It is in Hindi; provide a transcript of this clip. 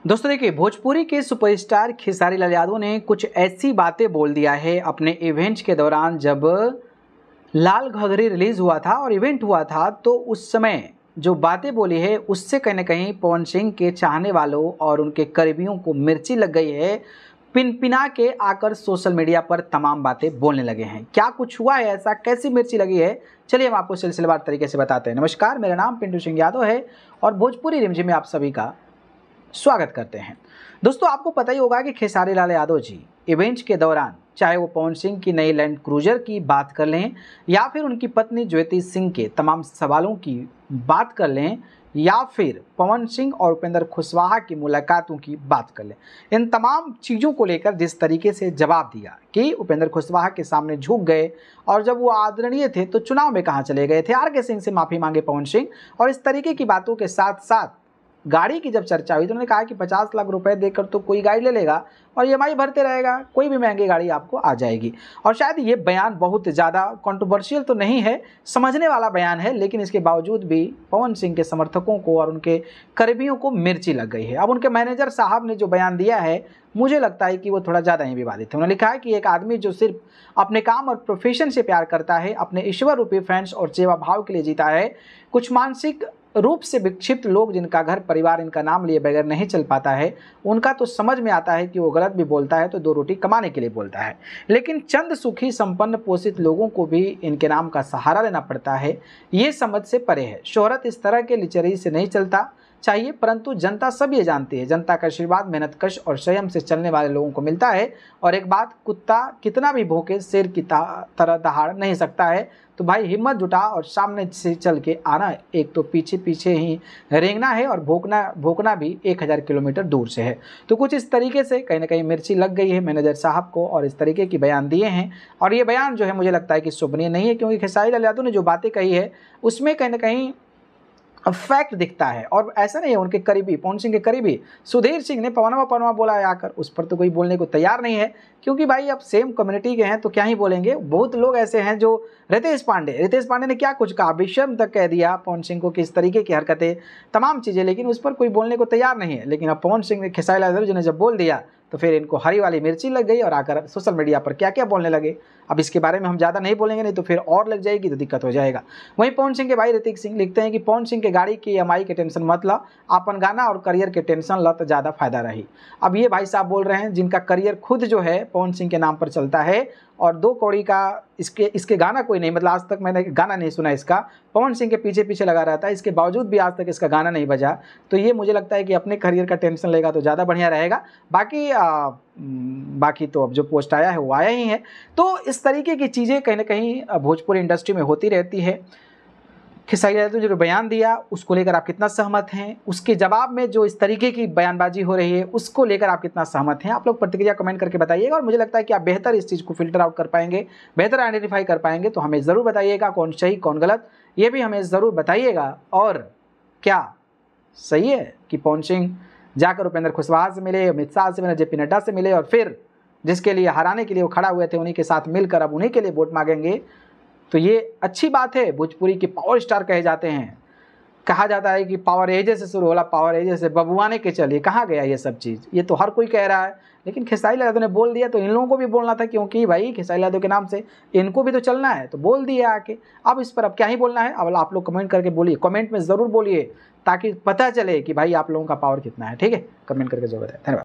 दोस्तों देखिए, भोजपुरी के सुपरस्टार खेसारी लाल यादव ने कुछ ऐसी बातें बोल दिया है अपने इवेंट के दौरान। जब लाल घाघरी रिलीज हुआ था और इवेंट हुआ था तो उस समय जो बातें बोली है उससे कहीं ना कहीं पवन सिंह के चाहने वालों और उनके करीबियों को मिर्ची लग गई है। पिनपिना के आकर सोशल मीडिया पर तमाम बातें बोलने लगे हैं। क्या कुछ हुआ है, ऐसा कैसी मिर्ची लगी है, चलिए हम आपको सिलसिलेवार तरीके से बताते हैं। नमस्कार, मेरा नाम पिंटू सिंह यादव है और भोजपुरी रिमझिम में आप सभी का स्वागत करते हैं। दोस्तों, आपको पता ही होगा कि खेसारी लाल यादव जी इवेंट के दौरान चाहे वो पवन सिंह की नई लैंड क्रूजर की बात कर लें या फिर उनकी पत्नी ज्योति सिंह के तमाम सवालों की बात कर लें या फिर पवन सिंह और उपेंद्र कुशवाहा की मुलाकातों की बात कर लें, इन तमाम चीज़ों को लेकर जिस तरीके से जवाब दिया कि उपेंद्र कुशवाहा के सामने झुक गए और जब वो आदरणीय थे तो चुनाव में कहाँ चले गए थे, आर के सिंह से माफ़ी मांगे पवन सिंह, और इस तरीके की बातों के साथ साथ गाड़ी की जब चर्चा हुई तो उन्होंने कहा कि 50 लाख रुपए देकर तो कोई गाड़ी ले लेगा और ईएमआई भरते रहेगा, कोई भी महंगी गाड़ी आपको आ जाएगी। और शायद ये बयान बहुत ज़्यादा कंट्रोवर्शियल तो नहीं है, समझने वाला बयान है, लेकिन इसके बावजूद भी पवन सिंह के समर्थकों को और उनके करीबियों को मिर्ची लग गई है। अब उनके मैनेजर साहब ने जो बयान दिया है मुझे लगता है कि वो थोड़ा ज़्यादा ही विवादित है। उन्होंने लिखा है कि एक आदमी जो सिर्फ अपने काम और प्रोफेशन से प्यार करता है, अपने ईश्वर रूपी फैंस और सेवा भाव के लिए जीता है, कुछ मानसिक रूप से विक्षिप्त लोग जिनका घर परिवार इनका नाम लिए बगैर नहीं चल पाता है, उनका तो समझ में आता है कि वो गलत भी बोलता है तो दो रोटी कमाने के लिए बोलता है, लेकिन चंद सुखी संपन्न पोषित लोगों को भी इनके नाम का सहारा लेना पड़ता है, ये समझ से परे है। शोहरत इस तरह के लिचरी से नहीं चलता चाहिए, परंतु जनता सब ये जानती है, जनता का आशीर्वाद मेहनतकश और संयम से चलने वाले लोगों को मिलता है। और एक बात, कुत्ता कितना भी भौंके शेर की तरह दहाड़ नहीं सकता है, तो भाई हिम्मत जुटा और सामने से चल के आना। एक तो पीछे पीछे ही रेंगना है और भोंकना भी 1000 किलोमीटर दूर से है। तो कुछ इस तरीके से कहीं ना कहीं मिर्ची लग गई है मैनेजर साहब को और इस तरीके की बयान दिए हैं। और ये बयान जो है मुझे लगता है कि शोभनीय नहीं है, क्योंकि खेसारी लाल यादव ने जो बातें कही है उसमें कहीं ना कहीं फैक्ट दिखता है। और ऐसा नहीं है, उनके करीबी पवन सिंह के करीबी सुधीर सिंह ने पवनवा बोला है आकर, उस पर तो कोई बोलने को तैयार नहीं है, क्योंकि भाई अब सेम कम्युनिटी के हैं तो क्या ही बोलेंगे। बहुत लोग ऐसे हैं जो रितेश पांडे ने क्या कुछ कहा, बेशर्म तक कह दिया पवन सिंह को कि इस तरीके की हरकतें तमाम चीज़ें, लेकिन उस पर कोई बोलने को तैयार नहीं है। लेकिन अब पवन सिंह ने खेसारी लाल यादव जी ने जब बोल दिया तो फिर इनको हरी वाली मिर्ची लग गई और आकर सोशल मीडिया पर क्या क्या बोलने लगे। अब इसके बारे में हम ज़्यादा नहीं बोलेंगे, नहीं तो फिर और लग जाएगी तो दिक्कत हो जाएगा। वहीं पवन सिंह के भाई ऋतिक सिंह लिखते हैं कि पवन सिंह के गाड़ी की ईएमआई के टेंशन मत लो, अपन गाना और करियर के टेंशन लो तो ज़्यादा फायदा रही। अब ये भाई साहब बोल रहे हैं जिनका करियर खुद जो है पवन सिंह के नाम पर चलता है और 2 कौड़ी का इसके गाना कोई नहीं, मतलब आज तक मैंने गाना नहीं सुना इसका, पवन सिंह के पीछे पीछे लगा रहता है, इसके बावजूद भी आज तक इसका गाना नहीं बजा। तो ये मुझे लगता है कि अपने करियर का टेंशन लेगा तो ज़्यादा बढ़िया रहेगा। बाकी तो अब जो पोस्ट आया है वो आया ही है। तो इस तरीके की चीज़ें कहीं ना कहीं भोजपुरी इंडस्ट्री में होती रहती है। खेसारी लाल यादव ने जो बयान दिया उसको लेकर आप कितना सहमत हैं, उसके जवाब में जो इस तरीके की बयानबाजी हो रही है उसको लेकर आप कितना सहमत हैं, आप लोग प्रतिक्रिया कमेंट करके बताइएगा। और मुझे लगता है कि आप बेहतर इस चीज़ को फिल्टर आउट कर पाएंगे, बेहतर आइडेंटिफाई कर पाएंगे, तो हमें ज़रूर बताइएगा कौन सही कौन गलत, ये भी हमें ज़रूर बताइएगा। और क्या सही है कि पवन सिंह जाकर उपेंद्र कुशवाहा से मिले, अमित शाह से मिले, जेपी नड्डा से मिले और फिर जिसके लिए हराने के लिए वो खड़ा हुए थे उन्हीं के साथ मिलकर अब उन्हीं के लिए वोट मांगेंगे, तो ये अच्छी बात है। भोजपुरी के पावर स्टार कहे जाते हैं, कहा जाता है कि पावर एजे से शुरू होला, पावर एजे से बबुआने के चलिए, कहाँ गया ये सब चीज़, ये तो हर कोई कह रहा है, लेकिन खेसारी लाल यादव ने बोल दिया तो इन लोगों को भी बोलना था, क्योंकि भाई खेसारी लाल यादव के नाम से इनको भी तो चलना है, तो बोल दिया आके। अब इस पर अब क्या ही बोलना है, अब आप लोग कमेंट करके बोलिए, कमेंट में ज़रूर बोलिए ताकि पता चले कि भाई आप लोगों का पावर कितना है। ठीक है, कमेंट करके जरूर बताएं। धन्यवाद।